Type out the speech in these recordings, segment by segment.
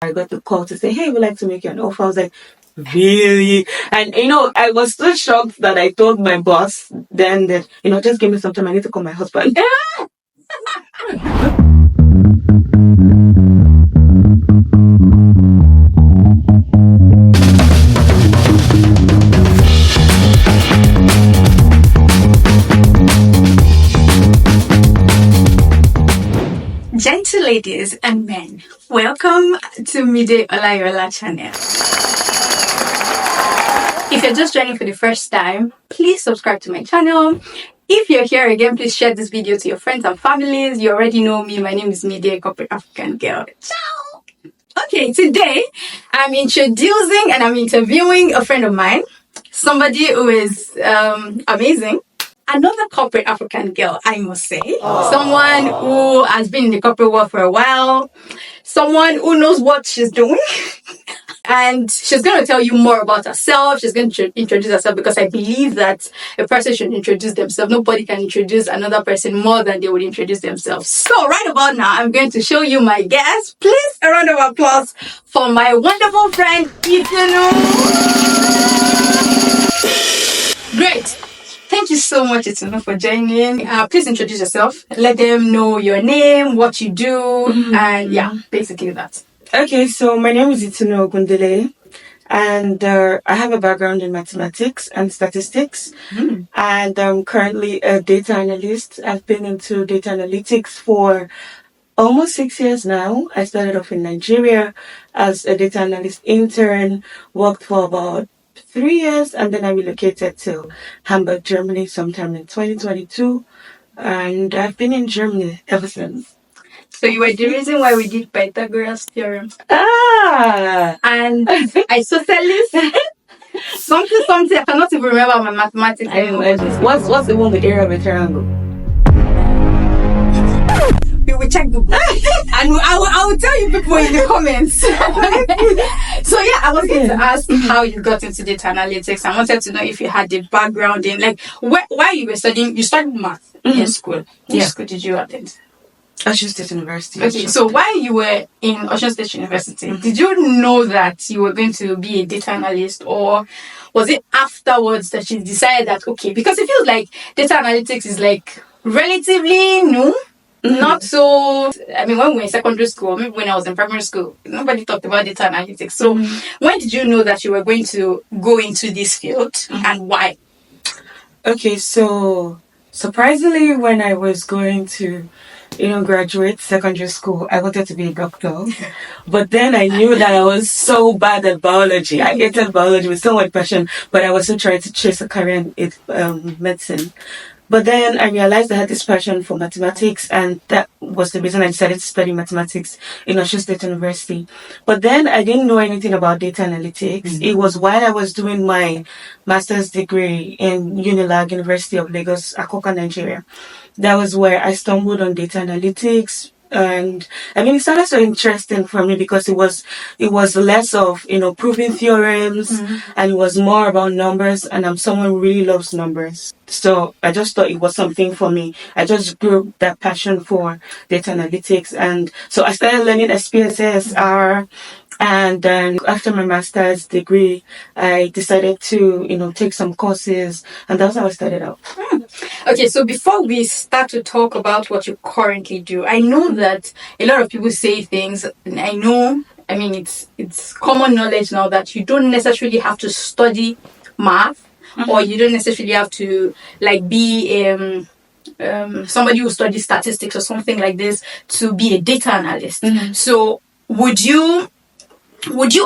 I got the call to say, hey, we'd like to make you an offer. I was like, really? And, I was so shocked that I told my boss then that, just give me some time. I need to call my husband. Gentle ladies and men, welcome to Mide Olayiwola channel. If you're just joining for the first time, please subscribe to my channel. If you're here again, please share this video to your friends and families. You already know me. My name is Mide, corporate African girl. Ciao! Okay, today I'm introducing and I'm interviewing a friend of mine, somebody who is amazing. Another corporate African girl, I must say. Aww. Someone who has been in the corporate world for a while. Someone who knows what she's doing. And she's going to tell you more about herself. She's going to introduce herself because I believe that a person should introduce themselves. Nobody can introduce another person more than they would introduce themselves. So right about now, I'm going to show you my guest. Please, a round of applause for my wonderful friend, Itunu. Great. Thank you so much, Itunu, for joining. Please introduce yourself. Let them know your name, what you do, and basically that. Okay, so my name is Itunu Ogundele, and I have a background in mathematics and statistics, and I'm currently a data analyst. I've been into data analytics for almost 6 years now. I started off in Nigeria as a data analyst intern, worked for about 3 years, and then I relocated to Hamburg, Germany sometime in 2022, and I've been in Germany ever since. So you were the reason why we did Pythagoras theorem. And isosceles. something. I cannot even remember my mathematics anymore. What's the one with the area of a triangle? We will check Google. And I will tell you people in the comments. So I was going to ask how you got into data analytics. I wanted to know if you had the background in, why you were studying. You studied math in school. Which school did you attend? Osun State University. Okay, so while you were in Osun State University, did you know that you were going to be a data analyst, or was it afterwards that you decided that, okay, because it feels like data analytics is relatively new? Not so, when we were in secondary school, maybe when I was in primary school, nobody talked about data analytics. So when did you know that you were going to go into this field and why? Okay, so surprisingly, when I was going to graduate secondary school, I wanted to be a doctor. But then I knew that I was so bad at biology. I hated biology with so much passion, but I was still trying to chase a career in medicine. But then I realized I had this passion for mathematics, and that was the reason I decided to study mathematics in Osun State University. But then I didn't know anything about data analytics. It was while I was doing my master's degree in Unilag, University of Lagos, Akoka, Nigeria. That was where I stumbled on data analytics. And it sounded so interesting for me because it was less of, proving theorems, and it was more about numbers, and I'm someone who really loves numbers. So I just thought it was something for me. I just grew that passion for data analytics. And so I started learning SPSS, R, and then after my master's degree, I decided to, take some courses, and that's how I started out. Okay, so before we start to talk about what you currently do, I know that a lot of people say things, and I know, it's common knowledge now that you don't necessarily have to study math, or you don't necessarily have to be somebody who studies statistics or something like this to be a data analyst. So would you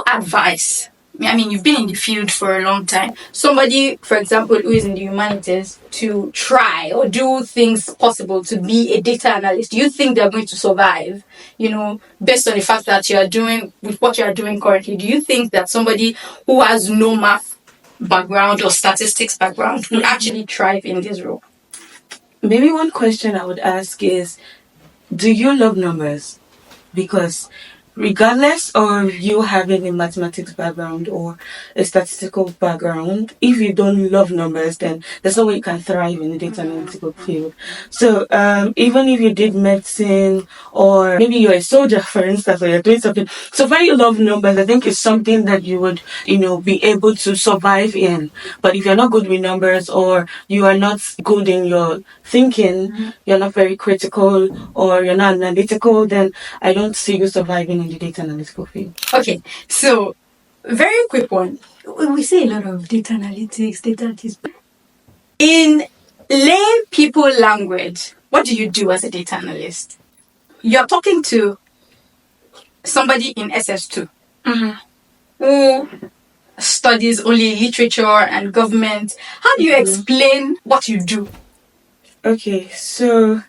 advise, you've been in the field for a long time, somebody, for example, who is in the humanities, to try or do things possible to be a data analyst? Do you think they're going to survive, based on the fact that you are doing, with what you are doing currently? Do you think that somebody who has no math background or statistics background would actually thrive in this role? Maybe one question I would ask is, do you love numbers? Because regardless of you having a mathematics background or a statistical background, if you don't love numbers, then there's no way you can thrive in the data analytical field. So even if you did medicine, or maybe you're a soldier, for instance, or you're doing something, so far you love numbers, I think it's something that you would, be able to survive in. But if you're not good with numbers, or you are not good in your thinking, you're not very critical, or you're not analytical, then I don't see you surviving in the data analytical field. Okay, so very quick one. We say a lot of data analytics, data analytics. In lay people language, what do you do as a data analyst? You're talking to somebody in SS2 who studies only literature and government. How do you explain what you do? Okay, so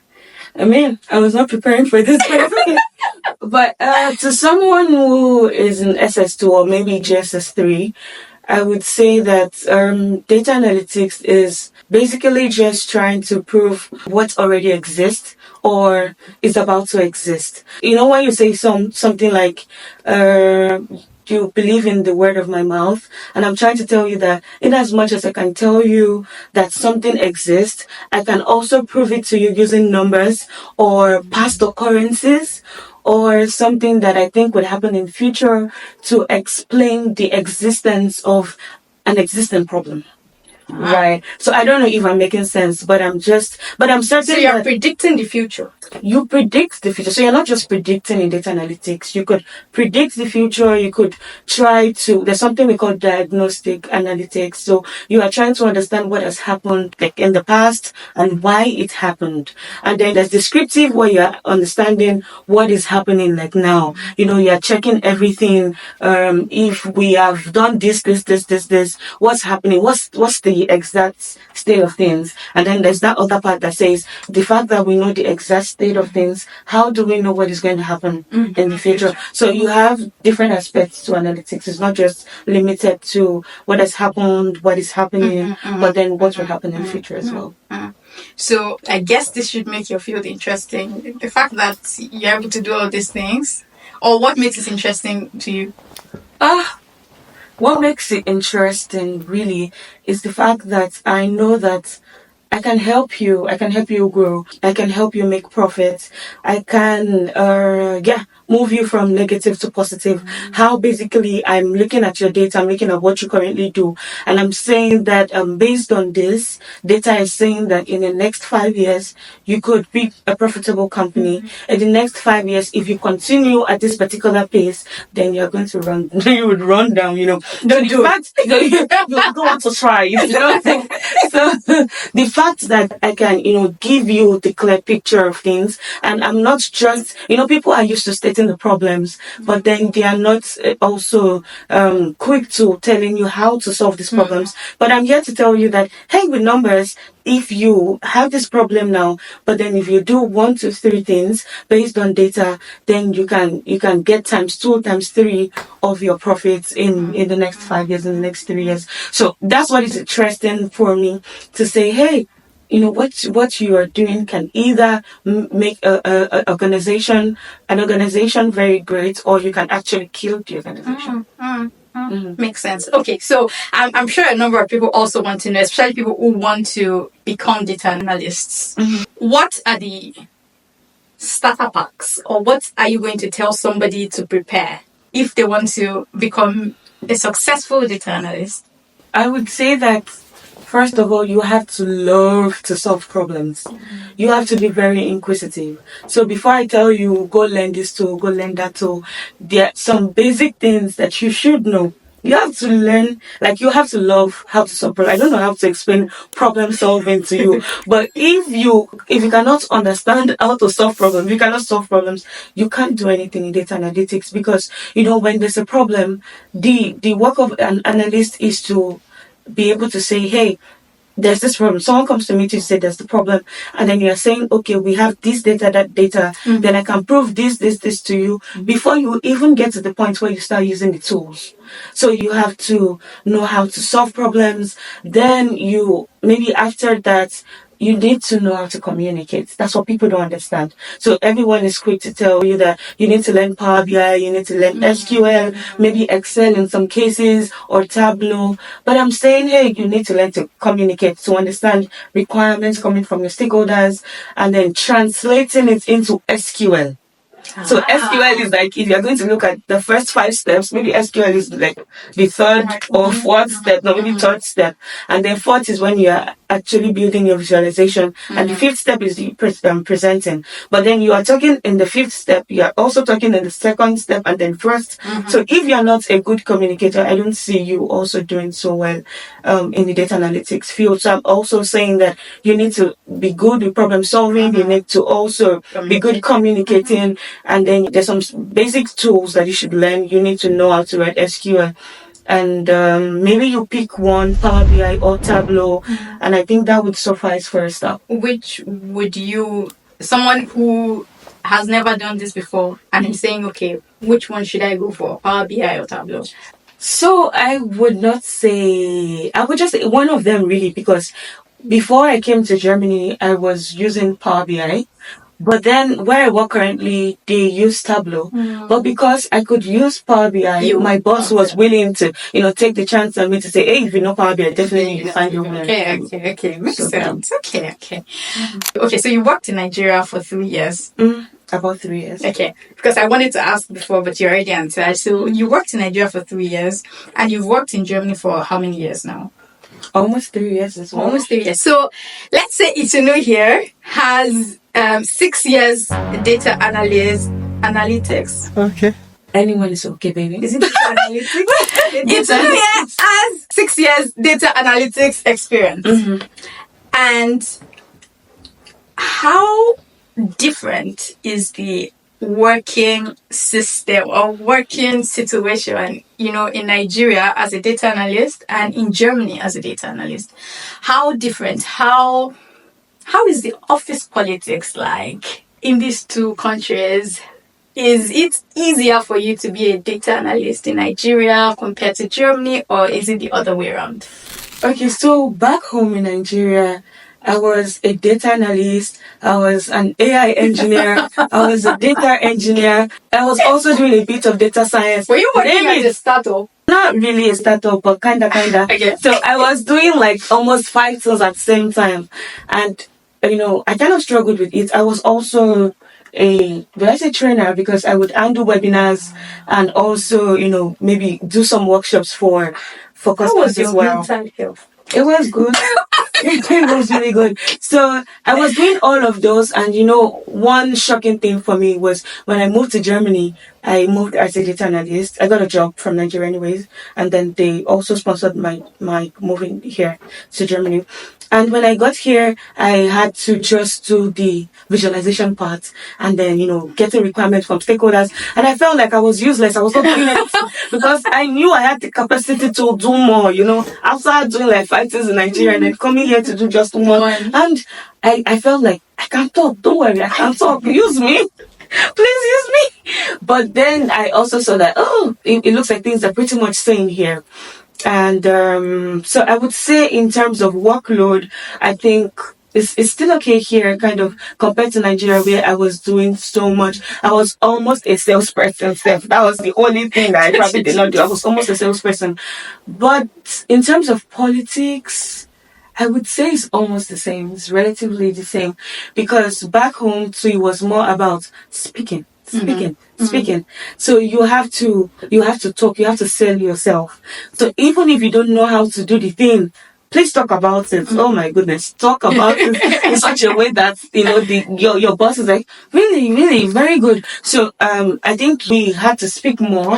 I was not preparing for this, but to someone who is in SS2 or maybe GSS3, I would say that data analytics is basically just trying to prove what already exists or is about to exist. When you say something like, you believe in the word of my mouth, and I'm trying to tell you that in as much as I can tell you that something exists, I can also prove it to you using numbers or past occurrences or something that I think would happen in future to explain the existence of an existing problem. Right. So I don't know if I'm making sense, but I'm certain. So you're predicting the future. You predict the future. So you're not just predicting in data analytics. You could predict the future. You could there's something we call diagnostic analytics. So you are trying to understand what has happened like in the past and why it happened. And then there's descriptive where you're understanding what is happening like now. You're checking everything. If we have done this, what's happening? What's the exact state of things? And then there's that other part that says the fact that we know the exact state of things, how do we know what is going to happen in the future? So you have different aspects to analytics. It's not just limited to what has happened, what is happening, but then what will happen in the future as well. So I guess this should make your field interesting. The fact that you're able to do all these things, or what makes it interesting to you? What makes it interesting really is the fact that I know that I can help you. I can help you grow. I can help you make profits. I can, move you from negative to positive. How basically I'm looking at your data, I'm looking at what you currently do. And I'm saying that based on this, data is saying that in the next 5 years, you could be a profitable company. In the next 5 years, if you continue at this particular pace, then you're going to you would run down, Don't do it. You don't want to try. So the fact that I can, give you the clear picture of things, and I'm not just, people are used to stating the problems, but then they are not also quick to telling you how to solve these problems. But I'm here to tell you that, hey, with numbers, if you have this problem now, but then if you do 1, 2, 3 things based on data, then you can get times 2, times 3 of your profits in the next 5 years, in the next 3 years. So that's what is interesting for me to say, hey, what you are doing can either make an organization very great, or you can actually kill the organization. Makes sense. Okay, so I'm sure a number of people also want to know, especially people who want to become data analysts. What are the starter packs, or what are you going to tell somebody to prepare if they want to become a successful data analyst? I would say that first of all, you have to love to solve problems. You have to be very inquisitive. So before I tell you, go learn this tool, go learn that tool, there are some basic things that you should know. You have to learn, you have to love how to solve problems. I don't know how to explain problem solving to you, but if you cannot understand how to solve problems, you cannot solve problems, you can't do anything in data analytics, because, when there's a problem, the work of an analyst is to be able to say, hey, there's this problem. Someone comes to me to say there's the problem, and then you're saying, okay, we have this data, that data, then I can prove this to you before you even get to the point where you start using the tools. So you have to know how to solve problems. Then maybe after that, you need to know how to communicate. That's what people don't understand. So everyone is quick to tell you that you need to learn Power BI, you need to learn SQL, maybe Excel in some cases, or Tableau. But I'm saying, hey, you need to learn to communicate, to understand requirements coming from your stakeholders, and then translating it into SQL. So SQL is like, if you're going to look at the first 5 steps, maybe SQL is like the third or fourth step, no, maybe third step. And then fourth is when you're actually building your visualization. And the fifth step is the presenting. But then you are talking in the fifth step, you are also talking in the second step, and then first. So if you're not a good communicator, I don't see you also doing so well in the data analytics field. So I'm also saying that you need to be good with problem solving. You need to also be good communicating. And then there's some basic tools that you should learn. You need to know how to write SQL. And maybe you pick one, Power BI or Tableau. And I think that would suffice for a start. Which would you, someone who has never done this before and is saying, okay, which one should I go for, Power BI or Tableau? So I would not say, I would just say one of them really, because before I came to Germany, I was using Power BI. But then where I work currently, they use Tableau. But because I could use Power BI, my boss was willing to, take the chance on me to say, hey, if you know Power BI, definitely you find your way. Okay. Makes sense. Okay. Okay, so you worked in Nigeria for 3 years. About 3 years. Okay, because I wanted to ask before, but you already answered. So you worked in Nigeria for 3 years, and you've worked in Germany for how many years now? Almost 3 years as well. Almost 3 years. So let's say Itunu here has 6 years data analytics. Okay. Anyone is okay, baby. Is it data analytics? Itunu here has 6 years data analytics experience. And how different is the working system or working situation, in Nigeria as a data analyst and in Germany as a data analyst? How different? How is the office politics like in these two countries? Is it easier for you to be a data analyst in Nigeria compared to Germany, or is it the other way around? Okay, so back home in Nigeria, I was a data analyst, I was an AI engineer, I was a data engineer, I was also doing a bit of data science. Were you working at a startup? Not really a startup, but kinda. Okay. So I was doing like almost 5 things at the same time. And, I kind of struggled with it. I was also a trainer, because I would handle webinars and also, maybe do some workshops for customers as well. How was your mental health? It was good. It was really good. So I was doing all of those, and one shocking thing for me was when I moved to Germany, I moved as a data analyst. I got a job from Nigeria anyways, and then they also sponsored my moving here to Germany. And when I got here, I had to just do the visualization part and then, getting requirements from stakeholders. And I felt like I was useless. I was not doing it because I knew I had the capacity to do more, After doing like 5 things in Nigeria and then coming here to do just one. And I felt like, I can't talk. Don't worry, I can't talk. Use me. Please use me. But then I also saw that, it looks like things are pretty much same here. And so I would say in terms of workload, I think it's still okay here, kind of, compared to Nigeria, where I was doing so much. I was almost a salesperson. That was the only thing that I probably did not do. I was almost a salesperson. But in terms of politics, I would say it's almost the same. It's relatively the same. Because back home, too, it was more about speaking. So you have to talk, you have to sell yourself. So even if you don't know how to do the thing, please talk about it. Oh my goodness, talk about it in such a way that your boss is like, really very good. So I think we had to speak more,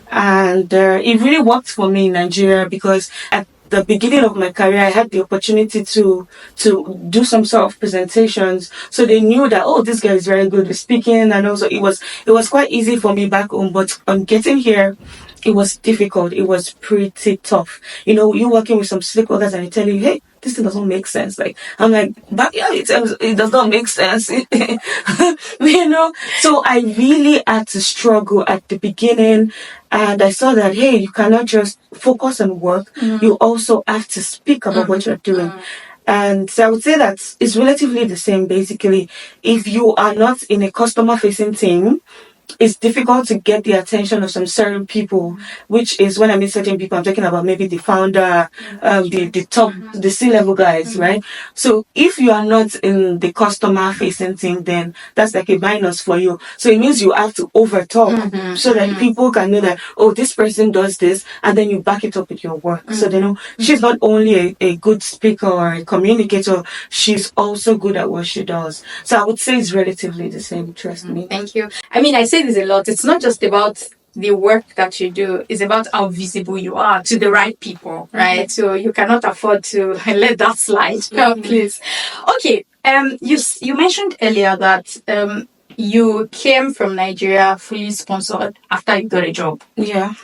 and it really worked for me in Nigeria, because at the beginning of my career, I had the opportunity to do some sort of presentations. So they knew that, this guy is very good with speaking. And also it was quite easy for me back home. But on getting here, it was difficult. It was pretty tough. You're working with some stakeholders and they tell you, hey, this thing doesn't make sense. Like, I'm like, but yeah, it does not make sense. So I really had to struggle at the beginning. And I saw that, hey, you cannot just focus on work. You also have to speak about what you're doing. And so I would say that it's relatively the same basically. If you are not in a customer facing team, it's difficult to get the attention of some certain people, which is when I mean certain people, I'm talking about maybe the founder, the top, the C-level guys, right? So if you are not in the customer facing team, then that's like a minus for you. So it means you have to over talk so that people can know that, oh, this person does this, and then you back it up with your work. So they know she's not only a good speaker or a communicator, she's also good at what she does. So I would say it's relatively the same, trust me. Thank you. I mean, I say this a lot. It's not just about the work that you do, it's about how visible you are to the right people, right? So you cannot afford to let that slide. No, please. Okay. You mentioned earlier that you came from Nigeria fully sponsored after you got a job. Yeah.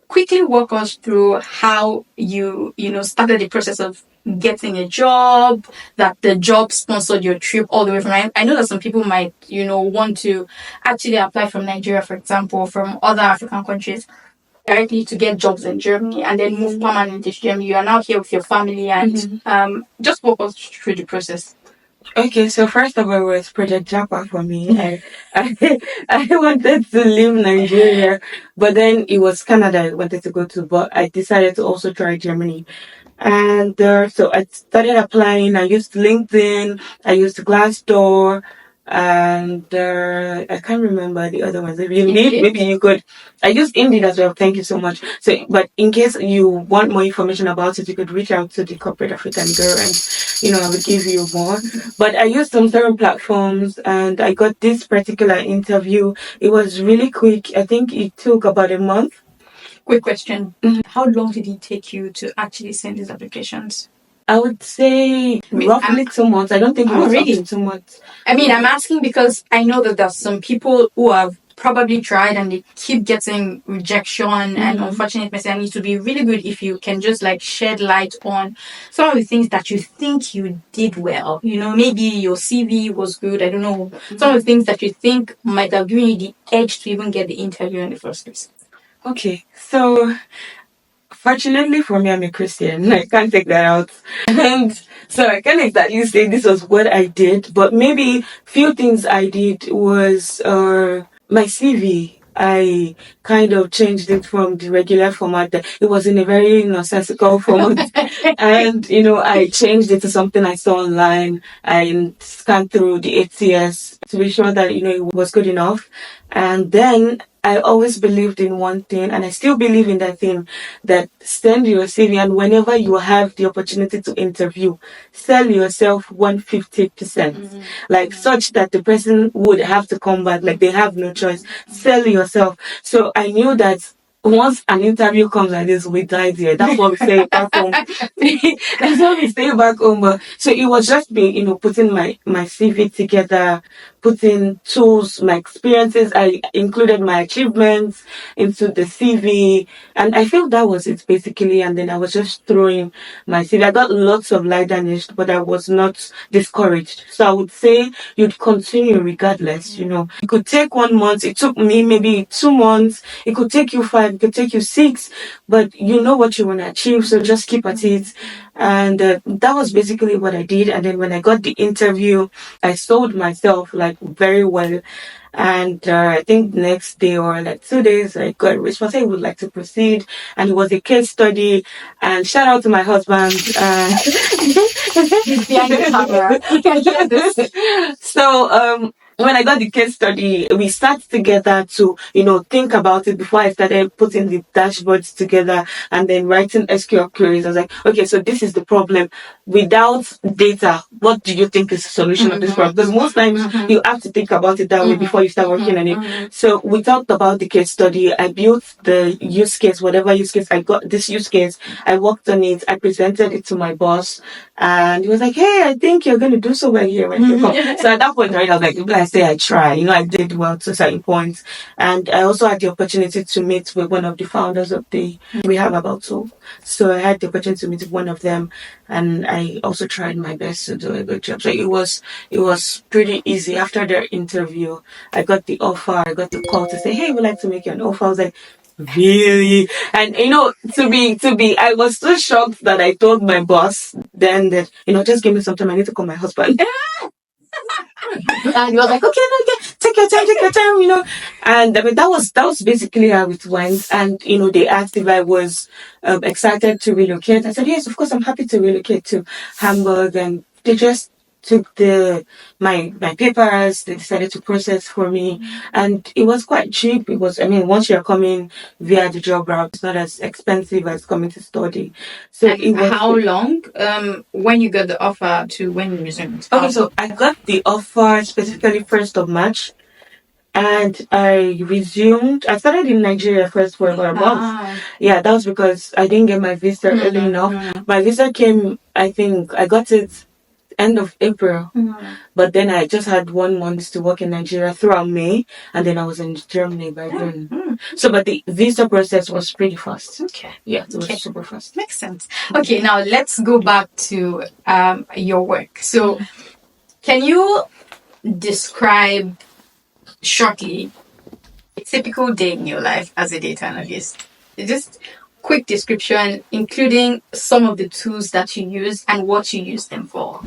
Quickly walk us through how you started the process of getting a job, that the job sponsored your trip all the way from. I know that some people might want to actually apply from Nigeria, for example, from other African countries directly to get jobs in Germany and then move permanently to Germany. You are now here with your family, and just walk us through the process. Okay, so first of all, it was Project Japa for me. I wanted to leave Nigeria, but then it was Canada I wanted to go to, but I decided to also try Germany. And so I started applying. I used LinkedIn, I used Glassdoor, and I can't remember the other ones. If you need, maybe you could. I used Indeed as well. Thank you so much. So, but in case you want more information about it, you could reach out to the Corporate African Girl, and I would give you more. But I used some certain platforms, and I got this particular interview. It was really quick. I think it took about a month. Quick question. How long did it take you to actually send these applications? I would say roughly 2 months. I don't think it was up to 2 months. I mean, I'm asking because I know that there's some people who have probably tried and they keep getting rejection and unfortunate message. And it would be really good if you can just like shed light on some of the things that you think you did well. Maybe your CV was good. I don't know. Some of the things that you think might have given you the edge to even get the interview in the first place. Okay, so fortunately for me, I'm a Christian. I can't take that out. And so I can't exactly say this was what I did, but maybe few things I did was my CV. I kind of changed it from the regular format. It was in a very nonsensical format. And, I changed it to something I saw online. I scanned through the ATS to be sure that, it was good enough. And then I always believed in one thing, and I still believe in that thing, that send your CV, and whenever you have the opportunity to interview, sell yourself 150%. Like such that the person would have to come back, like they have no choice. Sell yourself. So I knew that once an interview comes like this, we die there. That's what we say back home. That's what we say back home. So it was just me, putting my CV together, putting tools, my experiences. I included my achievements into the CV. And I feel that was it basically. And then I was just throwing my CV. I got lots of light-danished, but I was not discouraged. So I would say you'd continue regardless, It could take 1 month. It took me maybe 2 months. It could take you 5. It could take you 6. But you know what you want to achieve. So just keep at it. And that was basically what I did. And then when I got the interview, I sold myself like very well. And I think next day or like 2 days, I got a response. I would like to proceed. And it was a case study. And shout out to my husband. He's behind the camera. You can hear this. So, when I got the case study, we sat together to, think about it before I started putting the dashboards together and then writing SQL queries. I was like, okay, so this is the problem. Without data, what do you think is the solution of this problem? Because most times you have to think about it that way before you start working on it. So we talked about the case study. I built the use case, whatever use case I got, this use case, I worked on it. I presented it to my boss and he was like, hey, I think you're going to do so well here when you come. So at that point, right, I was like, I say I try. I did well to certain points. And I also had the opportunity to meet with one of the founders of we have about 12. So I had the opportunity to meet with one of them and I also tried my best to do a good job. So it was pretty easy. After their interview, I got the offer. I got the call to say, hey, we'd like to make you an offer. I was like, Really? And I was so shocked that I told my boss then that, just give me some time. I need to call my husband. And he was like, okay, no, okay, take your time. And I mean, that was basically how it went. And, they asked if I was excited to relocate. I said, yes, of course, I'm happy to relocate to Hamburg. And they just took my papers. They decided to process for me. And it was quite cheap. Once you're coming via the job route, it's not as expensive as coming to study. So and it was. how long when you got the offer to when you resumed? Okay, so I got the offer specifically 1st of March, and I resumed. I started in Nigeria first for about a month. Yeah, that was because I didn't get my visa early enough. My visa came, I think, I got it end of April, but then I just had 1 month to work in Nigeria throughout May, and then I was in Germany by June. So, but the visa process was pretty fast. Okay. Yeah, it was super fast. Makes sense. Okay, now let's go back to your work. So, can you describe shortly a typical day in your life as a data analyst? Just quick description, including some of the tools that you use and what you use them for.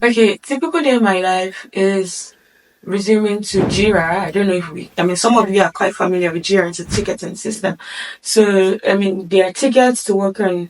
Okay, typical day in my life is resuming to Jira. I don't know if some of you are quite familiar with Jira. It's a ticketing system. So, there are tickets to work on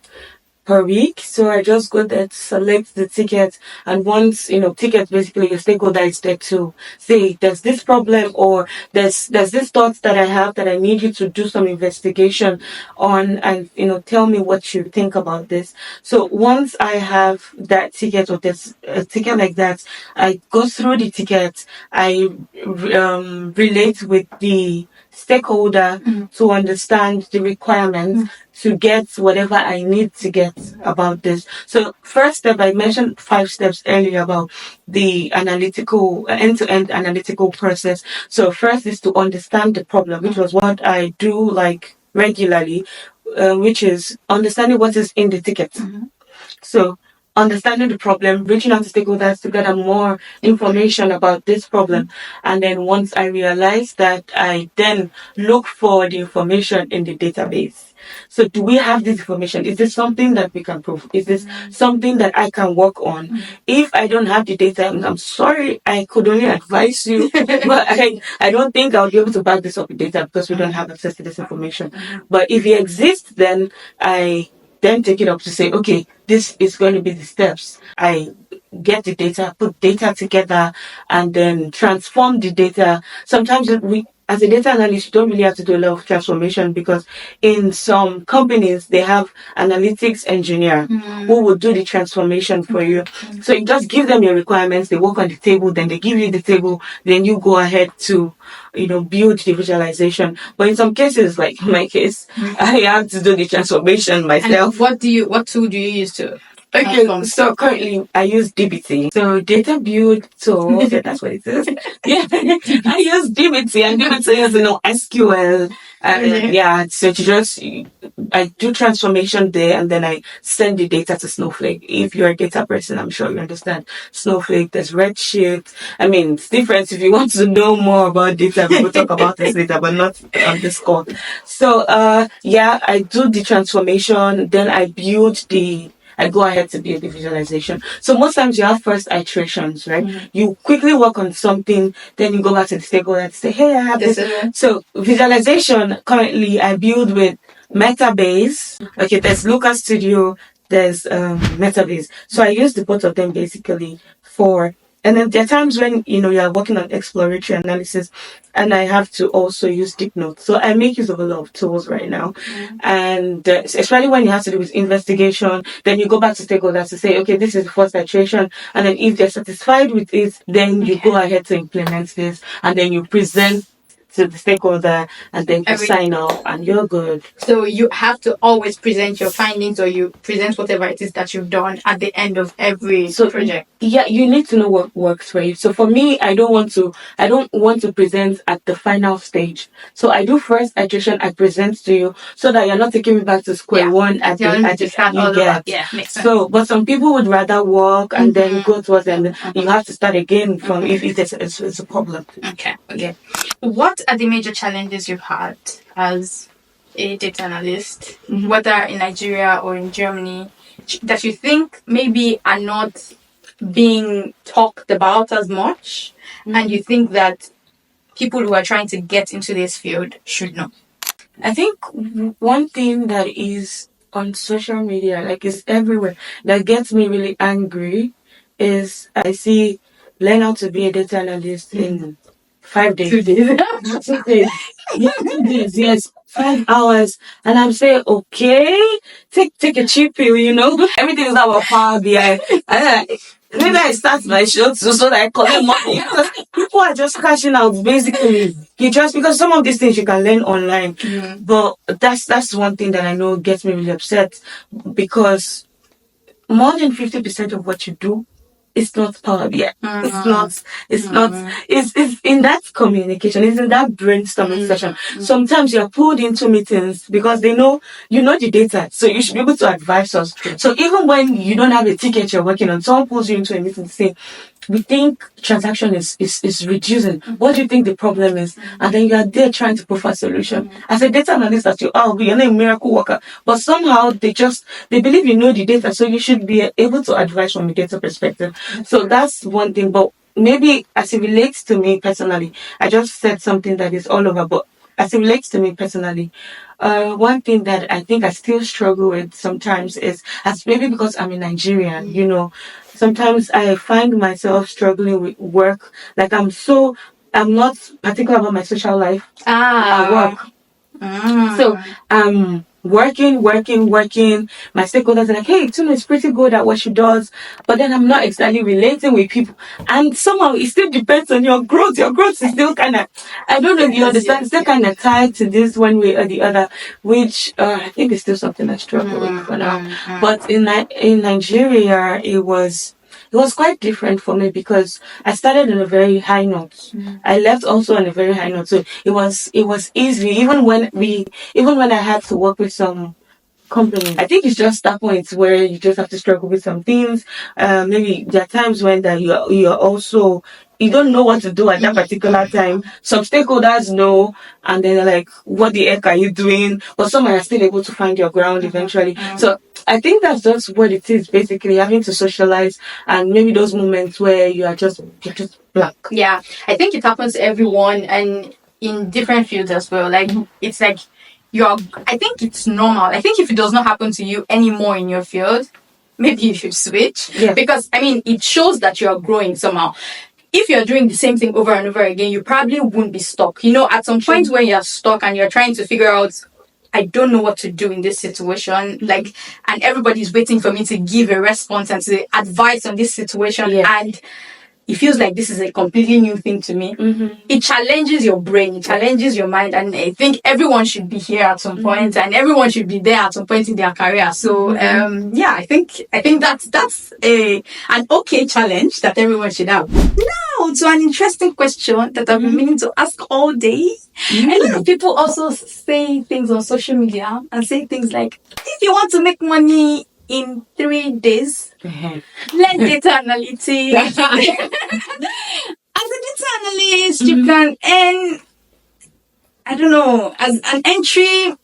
per week. So I just go there to select the ticket, and once ticket, basically your stakeholder is there to say there's this problem, or there's this thought that I have that I need you to do some investigation on, and tell me what you think about this. So once I have that ticket, or there's a ticket like that, I go through the ticket. I relate with the stakeholder to understand the requirements to get whatever I need to get about this. So first step, I mentioned 5 steps earlier about the analytical, end-to-end analytical process. So first is to understand the problem, which was what I do like regularly, which is understanding what is in the ticket. So understanding the problem, reaching out to stakeholders to gather more information about this problem. And then once I realize that, I then look for the information in the database. So do we have this information? Is this something that we can prove? Is this something that I can work on? If I don't have the data, I'm sorry, I could only advise you, but I don't think I'll be able to back this up with data because we don't have access to this information. But if it exists, then I then take it up to say, okay, this is going to be the steps. I get the data, put data together, and then transform the data. Sometimes as a data analyst, you don't really have to do a lot of transformation, because in some companies, they have analytics engineer who will do the transformation for you. So you just give them your requirements, they work on the table, then they give you the table, then you go ahead to build the visualization. But in some cases, like in my case, I have to do the transformation myself. And what tool do you use to? Okay, so currently I use DBT. So data build tool, yeah, that's what it is. Yeah, I use DBT, and DBT is SQL. Yeah, so I do transformation there, and then I send the data to Snowflake. If you're a data person, I'm sure you understand Snowflake. There's Redshift. It's different. If you want to know more about data, we will talk about this later, but not on this call. So, I do the transformation, then I go ahead to build the visualization. So most times you have first iterations, right? You quickly work on something, then you go back to the stakeholder to say, hey, I have this. So visualization, currently I build with Metabase. Okay, there's Looker Studio, there's Metabase. So I use the both of them basically and then there are times when, you are working on exploratory analysis, and I have to also use deep notes. So I make use of a lot of tools right now. And especially when you have to do with investigation, then you go back to stakeholders to say, okay, this is the first iteration. And then if they're satisfied with it, then you go ahead to implement this, and then you present to the stakeholder, and then you sign off, and you're good. So you have to always present your findings, or you present whatever it is that you've done at the end of every project. Yeah, you need to know what works for you. So for me, I don't want to present at the final stage. So I do first iteration, I present to you, so that you're not taking me back to square one at the you get. Yeah, makes sense. So, but some people would rather work and then go towards, and you have to start again from if it's a problem. Okay. What are the major challenges you've had as a data analyst, whether in Nigeria or in Germany, that you think maybe are not being talked about as much, and you think that people who are trying to get into this field should know? I think one thing that is on social media, like is everywhere, that gets me really angry is I see learn how to be a data analyst in 5 days. 2 days. 2 days. Yeah, 2 days, yes. 5 hours. And I'm saying, okay, take a cheap pill, Everything is about Power BI. Maybe I start my show so that I collect money. Because people are just cashing out basically. You just because some of these things you can learn online. But that's one thing that I know gets me really upset because more than 50% of what you do is not Power BI. It's in that communication, it's in that brainstorming session. Sometimes you're pulled into meetings because they know you know the data, so you should be able to advise us. So even when you don't have a ticket you're working on, someone pulls you into a meeting to say, we think transaction is reducing. What do you think the problem is? And then you are there trying to provide a solution. As a data analyst, you're not a miracle worker. But somehow they believe you know the data, so you should be able to advise from a data perspective. So that's one thing. But maybe as it relates to me personally, I just said something that is all over, but as it relates to me personally, one thing that I think I still struggle with sometimes is, as maybe because I'm a Nigerian, sometimes I find myself struggling with work. Like I'm not particular about my social life at work. So working. My stakeholders are like, hey, Tuna is pretty good at what she does, but then I'm not exactly relating with people. And somehow it still depends on your growth. Your growth is still kind of, I don't know if you understand, it's still kind of tied to this one way or the other, which I think is still something I struggle with for now. But in Nigeria, it was quite different for me because I started on a very high note. I left also on a very high note. So it was easy even when I had to work with some companies. I think it's just that point where you just have to struggle with some things. Maybe there are times when that you're also you don't know what to do at that particular time. Some stakeholders know, and then they're like, "What the heck are you doing?" But some are still able to find your ground eventually. So I think that's just what it is, basically having to socialize, and maybe those moments where you're just blank. Yeah, I think it happens to everyone and in different fields as well. Like it's like I think it's normal. I think if it does not happen to you anymore in your field, maybe you should switch. Yeah. Because I mean it shows that you are growing somehow. If you're doing the same thing over and over again, you probably won't be stuck. At some point when you're stuck and you're trying to figure out, I don't know what to do in this situation, and everybody's waiting for me to give a response and to advise on this situation, and it feels like this is a completely new thing to me. It challenges your brain, it challenges your mind, and I think everyone should be here at some point, and everyone should be there at some point in their career. So I think that's an okay challenge that everyone should have. Now to an interesting question that I've been meaning to ask all day. A lot of people also say things on social media and say things like, if you want to make money in 3 days, learn data analytics. As a data analyst, you can earn, I don't know, as an entry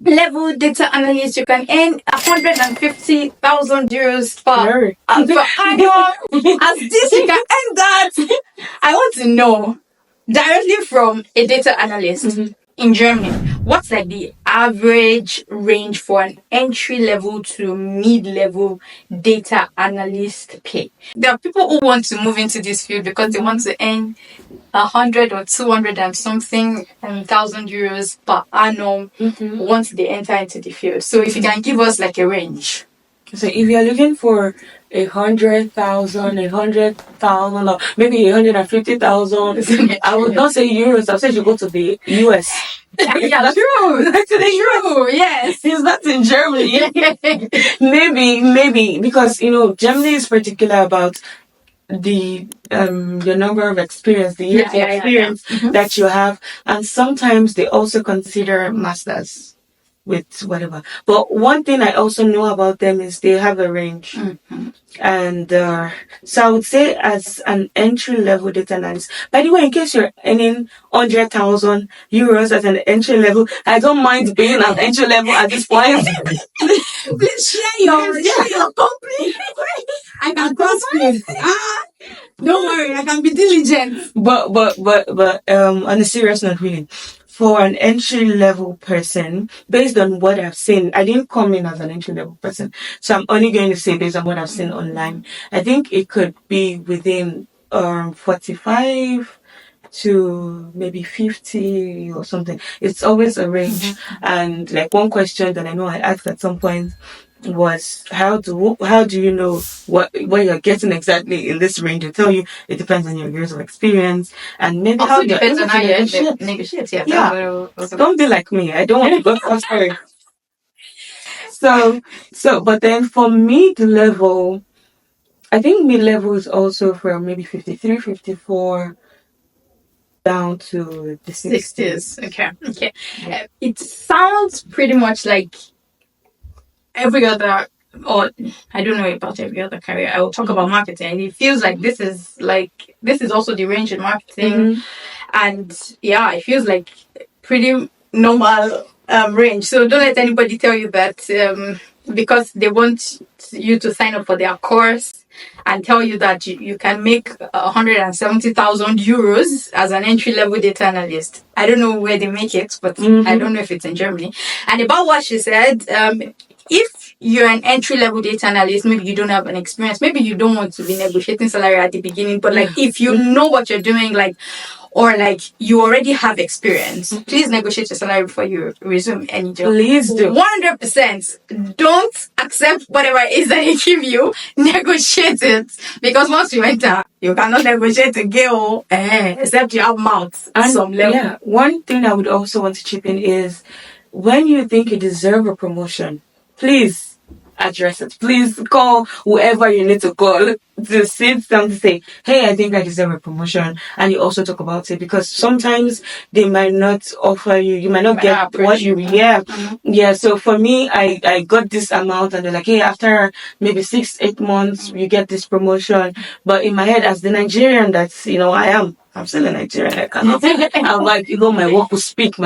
level data analyst, you can earn 150,000 euros per annum. As this, you can earn that. I want to know directly from a data analyst in Germany, what's like the average range for an entry level to mid-level data analyst pay? There are people who want to move into this field because they want to earn 100 or 200 and something thousand euros per annum once they enter into the field. So if you can give us like a range. So if you're looking for 100,000, or maybe 150,000, I would not say euros. I'll say you go to the US. Yeah, true. Actually, true. Yes, it's not in Germany. maybe because Germany is particular about the your number of experience, the years of experience that you have, and sometimes they also consider masters. with whatever. But one thing I also know about them is they have a range. And so I would say as an entry level data analyst, by the way, in case you're earning 100,000 euros as an entry level, I don't mind being an entry level at this point. Please share your company. I can cross screen. Don't worry, I can be diligent. But on a serious note, really, for an entry level person, based on what I've seen, I didn't come in as an entry level person, so I'm only going to say based on what I've seen online. I think it could be within 45 to maybe 50 or something. It's always a range. And like one question that I know I asked at some point was how do you know what you're getting exactly in this range? They tell you it depends on your years of experience and maybe Also how you're depends able on to how you negotiate. negotiate. Yeah. Don't be like me. I don't want to go faster. So but then for mid-level, I think mid-level is also from maybe 53, 54 down to the 60s. Okay. It sounds pretty much like every other, or I don't know about every other career. I will talk about marketing. And it feels like this is also the range in marketing. And yeah, it feels like pretty normal range. So don't let anybody tell you that because they want you to sign up for their course and tell you that you can make 170,000 euros as an entry-level data analyst. I don't know where they make it, but I don't know if it's in Germany. And about what she said, if you're an entry-level data analyst, maybe you don't have an experience, maybe you don't want to be negotiating salary at the beginning, but like if you know what you're doing, like, or like you already have experience, please negotiate your salary before you resume any job. Please do. 100%. Don't accept whatever it is that they give you. Negotiate it. Because once you enter, you cannot negotiate again, except you have mouth at some level. Yeah, one thing I would also want to chip in is when you think you deserve a promotion, please address it. Please call whoever you need to call to sit down to say, hey, I think I deserve a promotion. And you also talk about it because sometimes they might not offer you might not get what you, yeah. So for me, I got this amount and they're like, hey, after maybe 6-8 months, you get this promotion. But in my head, as the Nigerian that's, I'm still a Nigerian. I cannot. I'm like, my work will speak.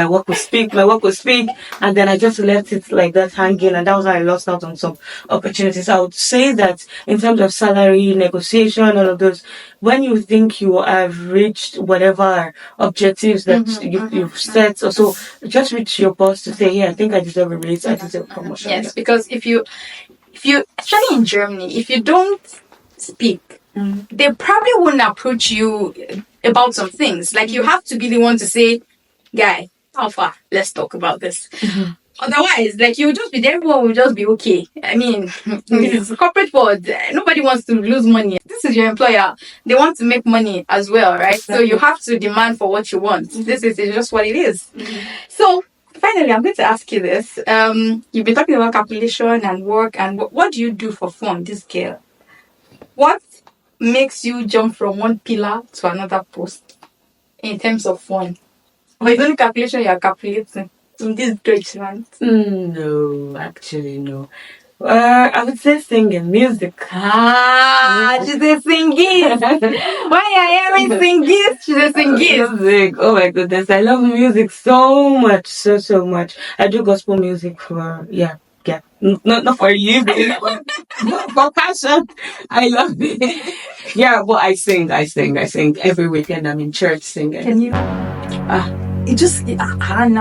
And then I just left it like that hanging. And that was how I lost out on some opportunities. I would say that in terms of salary, negotiation, all of those, when you think you have reached whatever objectives that you've set, or so, just reach your boss to say, hey, I think I deserve a raise. I deserve a promotion. Yes, because if you, especially in Germany, if you don't speak, they probably wouldn't approach you about some things. Like you have to be the one to say, guy, Alpha, let's talk about this. Otherwise, like you'll just be there, everyone will just be okay. I mean, it's corporate world. Nobody wants to lose money. This is your employer. They want to make money as well, right? Exactly. So you have to demand for what you want. This is just what it is. So finally, I'm going to ask you this. You've been talking about calculation and work, and what do you do for fun, this girl? What makes you jump from one pillar to another post in terms of fun? Or is only calculation you're calculating in this Deutschland? No, actually, no. I would say singing, music. She's a singist. Why are you singist? She's a singist. Music. Oh my goodness, I love music so much, so much. I do gospel music for not for you, but for passion. I love it. Yeah, but I sing every weekend. I'm in church singing. Can you? It just now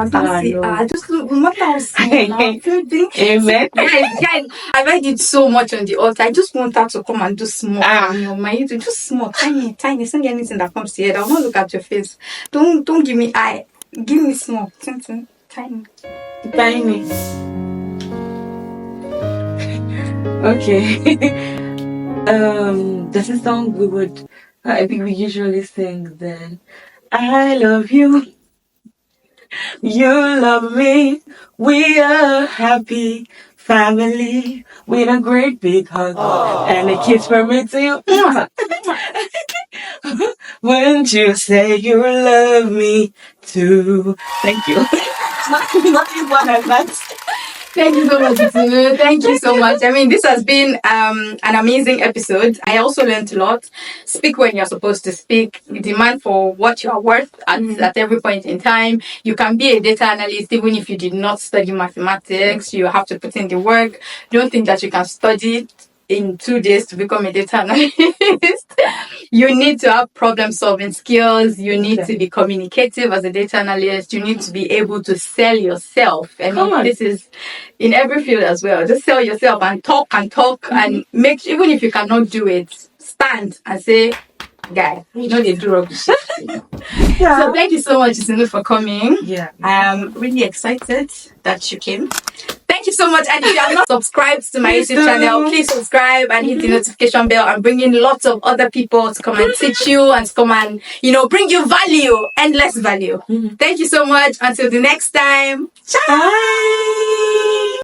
don't say no. Just what I was saying now. Amen. Guys, I've heard it so much on the altar. I just want her to come and do small on my YouTube. Just small, tiny. Sing anything that comes to you. I will not look at your face. Don't give me eye. Give me small. Tiny. Okay. There's a song I think we usually sing then. I love you. You love me. We are a happy family with a great big hug and a kiss from me to you. Wouldn't you say you love me too? Thank you. Nothing more than that. Thank you so much, Itunu. Thank you so much. I mean, this has been an amazing episode. I also learned a lot. Speak when you're supposed to speak. Demand for what you are worth at every point in time. You can be a data analyst even if you did not study mathematics. You have to put in the work. Don't think that you can study in 2 days to become a data analyst. You need to have problem solving skills. You need to be communicative as a data analyst. You need to be able to sell yourself. I mean, this is in every field as well. Just sell yourself and talk and make, even if you cannot do it, stand and say, guy, you know they do rubbish. Yeah. So thank you so much, Itunu, for coming. Yeah. I'm really excited that you came. Thank you so much. And if you have not subscribed to my YouTube channel, please subscribe and hit the notification bell. I'm bringing lots of other people to come and teach you and to come and, bring you value, endless value. Thank you so much. Until the next time. Ciao. Bye.